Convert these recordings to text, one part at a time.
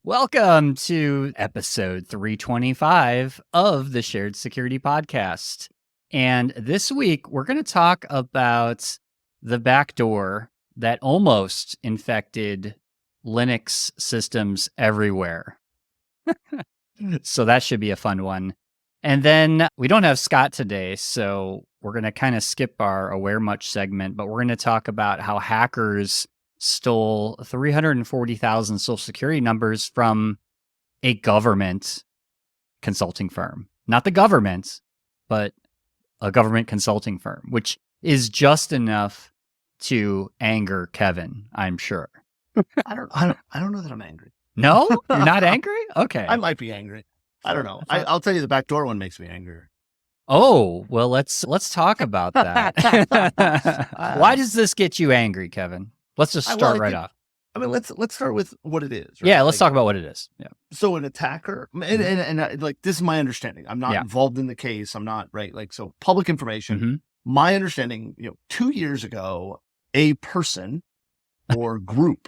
Welcome to episode 325 of the Shared Security Podcast. And this week, we're going to talk about the backdoor that almost infected Linux systems everywhere. So that should be a fun one. And then we don't have Scott today, so we're going to kind of skip our Aware Much segment, but we're going to talk about how hackers stole 340,000 social security numbers from a government consulting firm. Not the government, but a government consulting firm, which is just enough to anger Kevin, I'm sure. I don't know that I'm angry. No? You're not angry? Okay. I might be angry. I don't know. I'll tell you, the backdoor one makes me angrier. Oh, well, let's talk about that. Why does this get you angry, Kevin? Let's just start right off. I mean, let's start with what it is. Right? Yeah, let's talk about what it is. Yeah. So an attacker, and like, this is my understanding. I'm not involved in the case. I'm not, right? Like, so public information. Mm-hmm. My understanding, 2 years ago, a person or group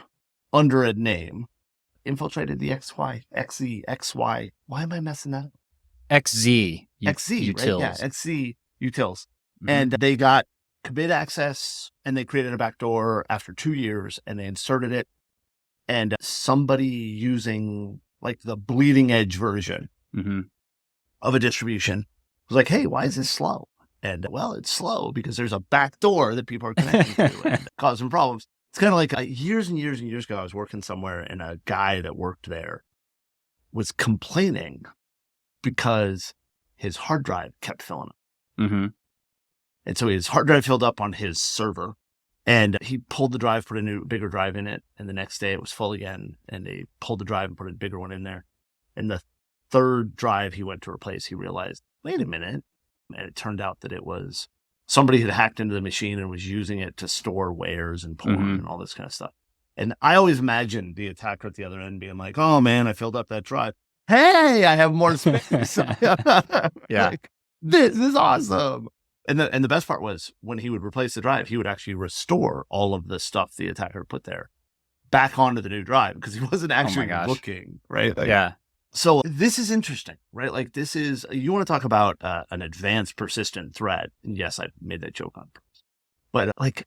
under a name infiltrated the XZ. Why am I messing that up? XZ Utils. Utils. Right? Yeah, XZ Utils. Mm-hmm. And they got commit access, and they created a backdoor after 2 years, and they inserted it. And somebody using like the bleeding edge version of a distribution was like, hey, why is this slow? And well, it's slow because there's a backdoor that people are connecting to and causing problems. It's kind of like years and years and years ago, I was working somewhere, and a guy that worked there was complaining because his hard drive kept filling up. Mm-hmm. And so his hard drive filled up on his server, and he pulled the drive, put a new, bigger drive in it. And the next day it was full again. And they pulled the drive and put a bigger one in there. And the third drive he went to replace, he realized, wait a minute. And it turned out that it was somebody had hacked into the machine and was using it to store wares and porn and all this kind of stuff. And I always imagined the attacker at the other end being like, oh man, I filled up that drive. Hey, I have more space. Yeah. Like, this is awesome. And the best part was when he would replace the drive, he would actually restore all of the stuff the attacker put there back onto the new drive because he wasn't actually looking, right? Like, yeah. So this is interesting, right? Like, this is, you want to talk about an advanced persistent threat. And yes, I made that joke on purpose. But like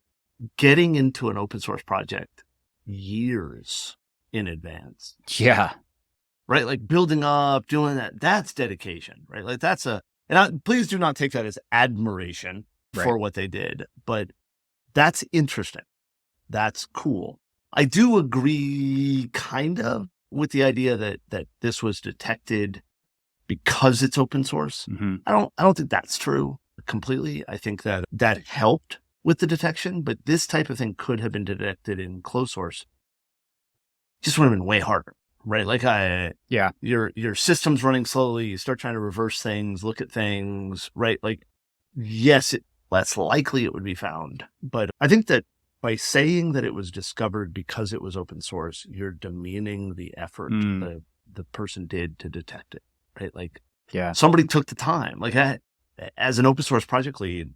getting into an open source project years in advance. Yeah. Right? Like building up, doing that, that's dedication, right? Like please do not take that as admiration for what they did, but that's interesting. That's cool. I do agree kind of with the idea that this was detected because it's open source. Mm-hmm. I don't think that's true completely. I think that helped with the detection, but this type of thing could have been detected in closed source. Just would have been way harder. Right. Like your system's running slowly. You start trying to reverse things, look at things, right? Like, yes, less likely it would be found. But I think that by saying that it was discovered because it was open source, you're demeaning the effort the person did to detect it. Right. Like, somebody took the time. Like, as an open source project lead,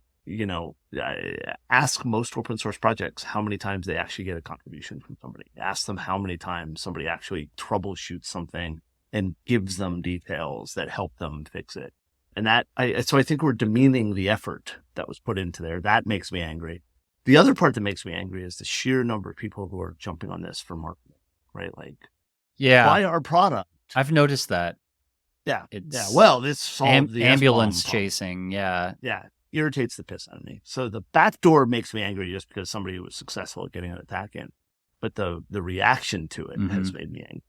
ask most open source projects how many times they actually get a contribution from somebody. Ask them how many times somebody actually troubleshoots something and gives them details that help them fix it. And so I think we're demeaning the effort that was put into there. That makes me angry. The other part that makes me angry is the sheer number of people who are jumping on this for marketing, right? Like, buy our product. I've noticed that. Yeah. Well, this solved the ambulance chasing. Yeah. Irritates the piss out of me. So the backdoor makes me angry just because somebody was successful at getting an attack in. But the reaction to it has made me angry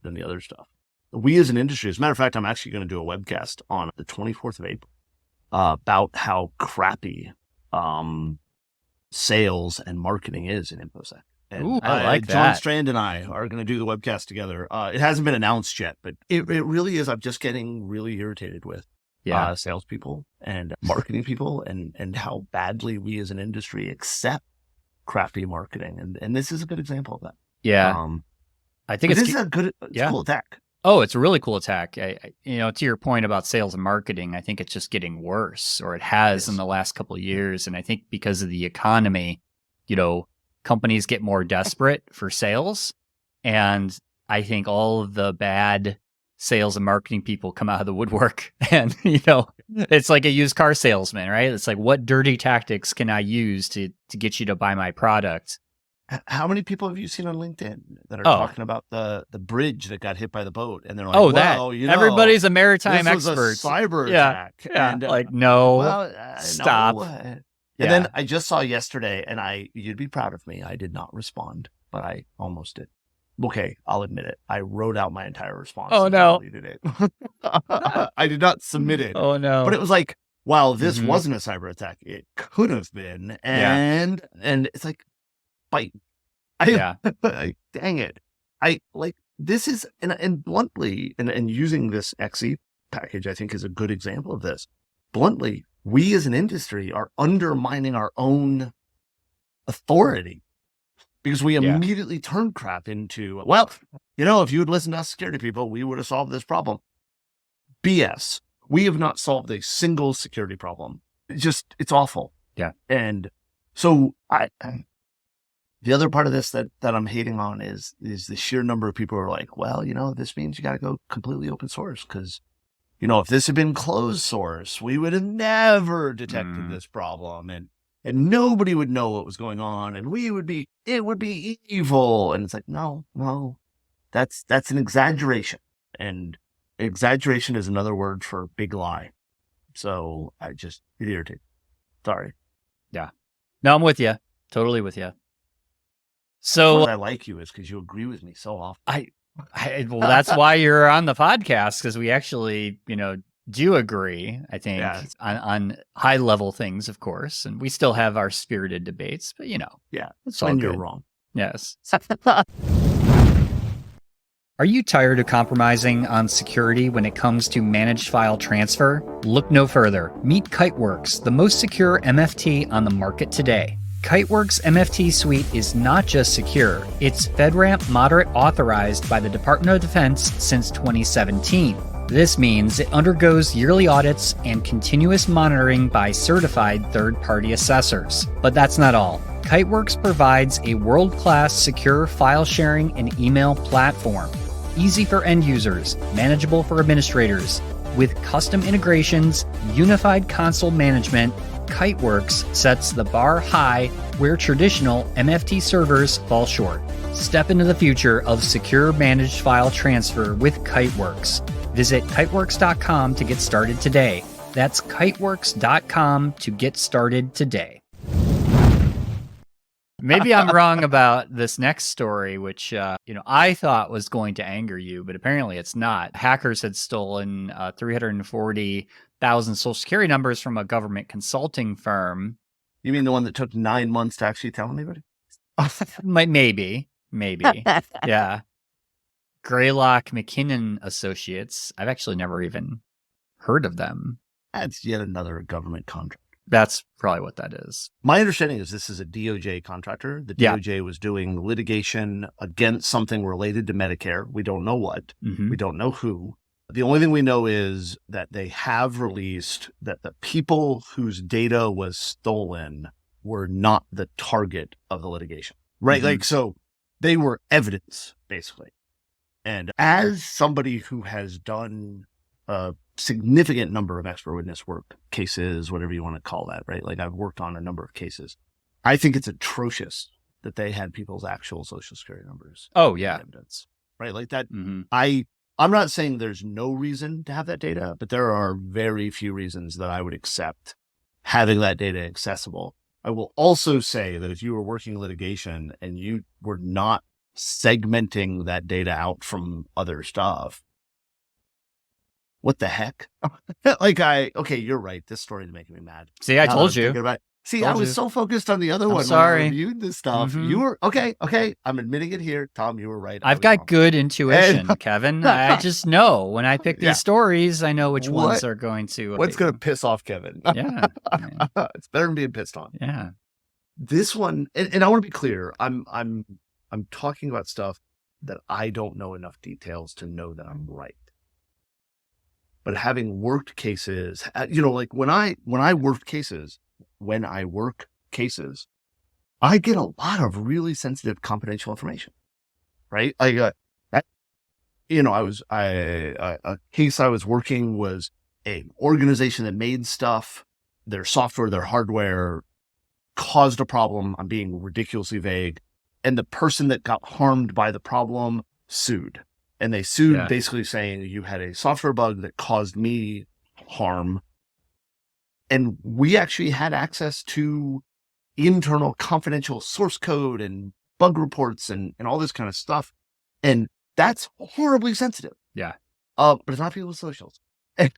than the other stuff. We as an industry, as a matter of fact, I'm actually going to do a webcast on the 24th of April about how crappy sales and marketing is in InfoSec. And ooh, I like that. John Strand and I are going to do the webcast together. It hasn't been announced yet, but it really is. I'm just getting really irritated with salespeople and marketing people and how badly we as an industry accept crappy marketing. And this is a good example of that. Yeah. I think it's a good, cool attack. Oh, it's a really cool attack. To your point about sales and marketing, I think it's just getting worse, or it has in the last couple of years. And I think because of the economy, companies get more desperate for sales. And I think all of the bad sales and marketing people come out of the woodwork, and it's like a used car salesman, right? It's like, what dirty tactics can I use to get you to buy my product? How many people have you seen on LinkedIn that are talking about the bridge that got hit by the boat, and they're like, everybody's a maritime this expert. Was a cyber attack. Yeah. And stop. No. And then I just saw yesterday, and you'd be proud of me. I did not respond, but I almost did. Okay, I'll admit it. I wrote out my entire response. Oh, no. Deleted it. I did not submit it. Oh, no. But it was like, wow, this wasn't a cyber attack. It could have been. And it's like, bite. Dang it. This is, and bluntly, and using this XZ package, I think is a good example of this. Bluntly, we as an industry are undermining our own authority. Because we immediately turn crap into, if you would listen to us security people, we would have solved this problem. BS. We have not solved a single security problem. It's awful. Yeah. And so the other part of this that I'm hating on is the sheer number of people who are like, this means you got to go completely open source. Because, if this had been closed source, we would have never detected this problem. And nobody would know what was going on, and it would be evil. And it's like, no, that's an exaggeration. And exaggeration is another word for big lie. So it irritates. Sorry. Yeah. No, I'm with you. Totally with you. So I like you is because you agree with me so often. Well, that's why you're on the podcast, because we actually, do agree, I think, on high level things, of course. And we still have our spirited debates, but it's all you're wrong. Yes. Are you tired of compromising on security when it comes to managed file transfer? Look no further. Meet Kiteworks, the most secure MFT on the market today. Kiteworks MFT Suite is not just secure, it's FedRAMP Moderate authorized by the Department of Defense since 2017. This means it undergoes yearly audits and continuous monitoring by certified third-party assessors. But that's not all. Kiteworks provides a world-class secure file sharing and email platform. Easy for end users, manageable for administrators. With custom integrations, unified console management, Kiteworks sets the bar high where traditional MFT servers fall short. Step into the future of secure managed file transfer with Kiteworks. Visit kiteworks.com to get started today. That's kiteworks.com to get started today. Maybe I'm wrong about this next story, which, I thought was going to anger you, but apparently it's not. Hackers had stolen 340,000 social security numbers from a government consulting firm. You mean the one that took 9 months to actually tell anybody? Maybe. Yeah. Greylock McKinnon Associates. I've actually never even heard of them. That's yet another government contract. That's probably what that is. My understanding is this is a DOJ contractor. The DOJ was doing litigation against something related to Medicare. We don't know what. We don't know who. The only thing we know is that they have released that the people whose data was stolen were not the target of the litigation, right? So they were evidence, basically. And as somebody who has done a significant number of expert witness work, cases, whatever you want to call that, right? Like I've worked on a number of cases. I think it's atrocious that they had people's actual social security numbers. Oh, yeah. Evidence, right? Like that. I'm not saying there's no reason to have that data, but there are very few reasons that I would accept having that data accessible. I will also say that if you were working litigation and you were not segmenting that data out from other stuff, what the heck? You're right. This story is making me mad. See, I told you. I was so focused on the other one. Sorry. When I reviewed this stuff. You were okay. I'm admitting it here. Tom, you were right. I've got good intuition, Kevin. I just know when I pick these stories, I know which ones are going to. What's going to piss off Kevin? Yeah. It's better than being pissed on. Yeah. This one, and I want to be clear. I'm talking about stuff that I don't know enough details to know that I'm right. But having worked cases, like when I work cases, I get a lot of really sensitive confidential information, right? Like a case I was working was a organization that made stuff, their software, their hardware caused a problem. I'm being ridiculously vague. And the person that got harmed by the problem sued. And they sued basically saying you had a software bug that caused me harm. And we actually had access to internal confidential source code and bug reports and all this kind of stuff. And that's horribly sensitive. Yeah. But it's not people's socials. And,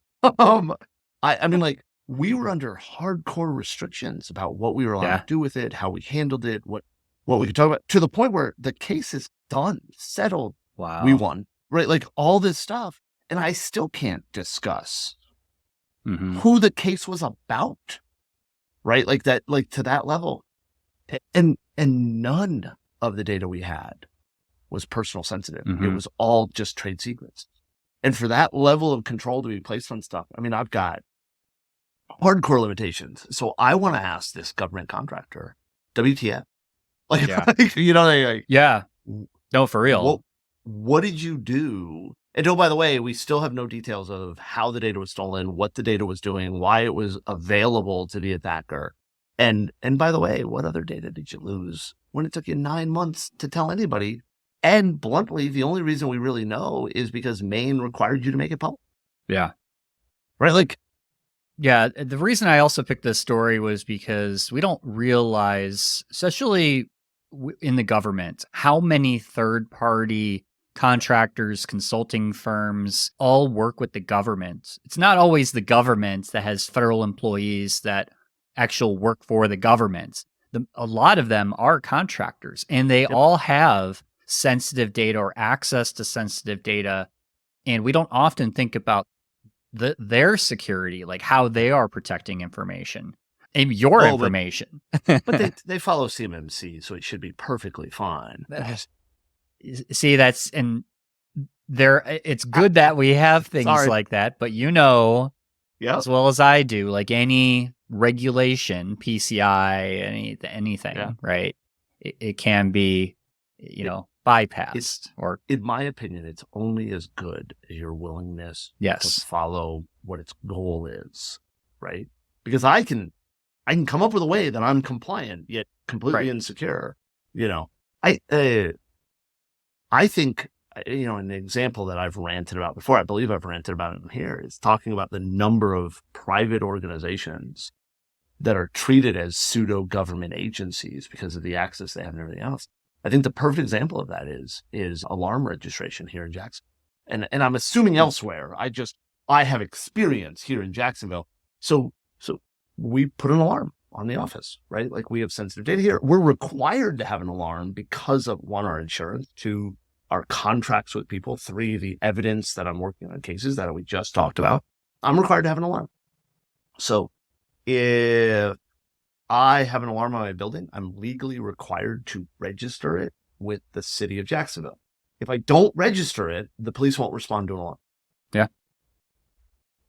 I mean, like, we were under hardcore restrictions about what we were allowed to do with it, how we handled it, what we could talk about, to the point where the case is done, settled. Wow. We won, right? Like all this stuff. And I still can't discuss who the case was about, right? Like that, like to that level. And none of the data we had was personal sensitive. It was all just trade secrets. And for that level of control to be placed on stuff, I mean, I've got hardcore limitations. So I want to ask this government contractor, WTF? Like, No, for real. What did you do? And oh, by the way, we still have no details of how the data was stolen, what the data was doing, why it was available to the attacker. And by the way, what other data did you lose when it took you 9 months to tell anybody? And bluntly, the only reason we really know is because Maine required you to make it public. Yeah. Right? Like, yeah, the reason I also picked this story was because we don't realize, especially in the government, how many third-party contractors, consulting firms all work with the government. It's not always the government that has federal employees that actually work for the government. A lot of them are contractors, and they all have sensitive data or access to sensitive data. And we don't often think about their security, like how they are protecting information and your information. But they follow CMMC, so it should be perfectly fine. See, it's good that we have things like that, but as well as I do, like any regulation, PCI, anything, right? It can be, bypassed. Or in my opinion, it's only as good as your willingness to follow what its goal is, right? Because I can come up with a way that I'm compliant yet completely insecure. I think, an example that I've ranted about before, I believe I've ranted about it here, is talking about the number of private organizations that are treated as pseudo-government agencies because of the access they have and everything else. I think the perfect example of that is alarm registration here in Jacksonville. And I'm assuming elsewhere. I have experience here in Jacksonville. So we put an alarm on the office, right? Like, we have sensitive data here. We're required to have an alarm because of, 1, our insurance, 2, our contracts with people, 3, the evidence that I'm working on cases that we just talked about. I'm required to have an alarm. So if I have an alarm on my building, I'm legally required to register it with the city of Jacksonville. If I don't register it, the police won't respond to an alarm. Yeah.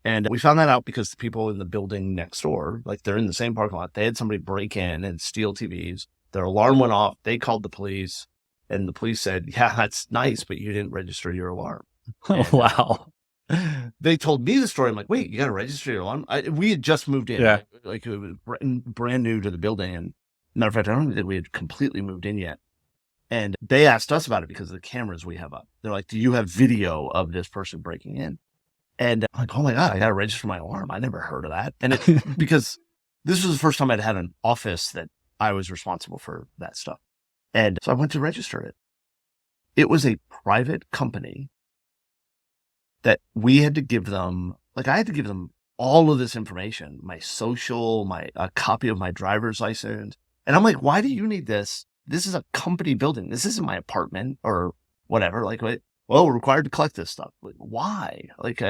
And we found that out because the people in the building next door, like, they're in the same parking lot. They had somebody break in and steal TVs. Their alarm went off. They called the police, and the police said, "Yeah, that's nice, but you didn't register your alarm." Oh, wow. They told me the story. I'm like, "Wait, you got to register your alarm?" We had just moved in. Yeah. Like, it was brand new to the building. And matter of fact, I don't think we had completely moved in yet. And they asked us about it because of the cameras we have up. They're like, "Do you have video of this person breaking in?" And I'm like, "Oh my God, I got to register my alarm. I never heard of that." And because this was the first time I'd had an office that I was responsible for that stuff. And so I went to register it. It was a private company that we had to give them, like, I had to give them all of this information, my social, a copy of my driver's license. And I'm like, "Why do you need this? This is a company building. This isn't my apartment or whatever." Like, well, we're required to collect this stuff. Like, why? Like,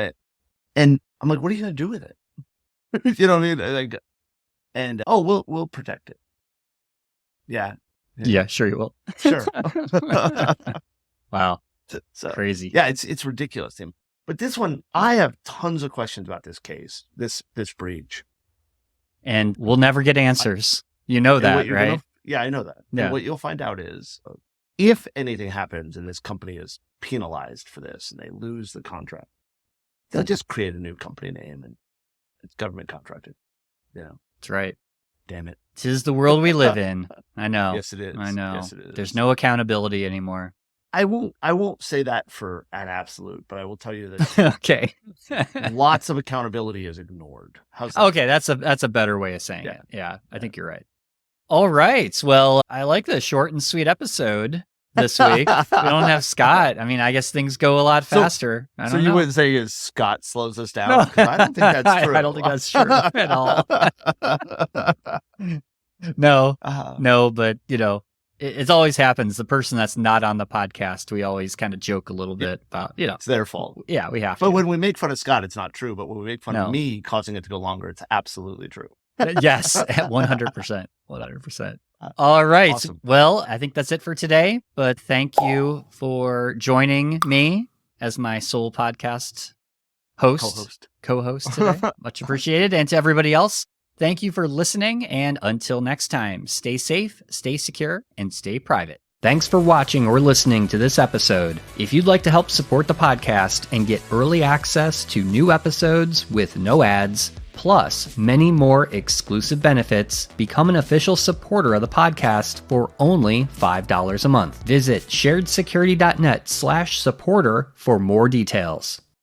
and I'm like, "What are you going to do with it?" You know what I mean? Like, and, we'll protect it. Yeah. Yeah, sure you will. Sure. Wow. So, crazy. Yeah, it's ridiculous, Tim. But this one, I have tons of questions about this case, this breach. And we'll never get answers. You know that, right? Yeah, I know that. Yeah. And what you'll find out is if anything happens and this company is penalized for this and they lose the contract, they'll just create a new company name and it's government contracted. That's right. Damn it. 'Tis the world we live in. I know. Yes, it is. I know. Yes, it is. There's no accountability anymore. I won't say that for an absolute, but I will tell you that Okay. lots of accountability is ignored. How's that? Okay, that's a better way of saying it. Yeah, I think you're right. All right. Well, I like the short and sweet episode this week. We don't have Scott. I mean, I guess things go a lot faster. I don't know. You wouldn't say Scott slows us down? No. I don't think that's true. I don't think that's true at all. No, no, but it always happens. The person that's not on the podcast, we always kind of joke a little bit about, it's their fault. Yeah, we have to. But when we make fun of Scott, it's not true. But when we make fun of me causing it to go longer, it's absolutely true. Yes, 100%. 100%. All right. Awesome. Well, I think that's it for today. But thank you for joining me as my sole podcast co-host today. Much appreciated. And to everybody else, thank you for listening. And until next time, stay safe, stay secure, and stay private. Thanks for watching or listening to this episode. If you'd like to help support the podcast and get early access to new episodes with no ads, plus many more exclusive benefits, become an official supporter of the podcast for only $5 a month. Visit sharedsecurity.net/supporter for more details.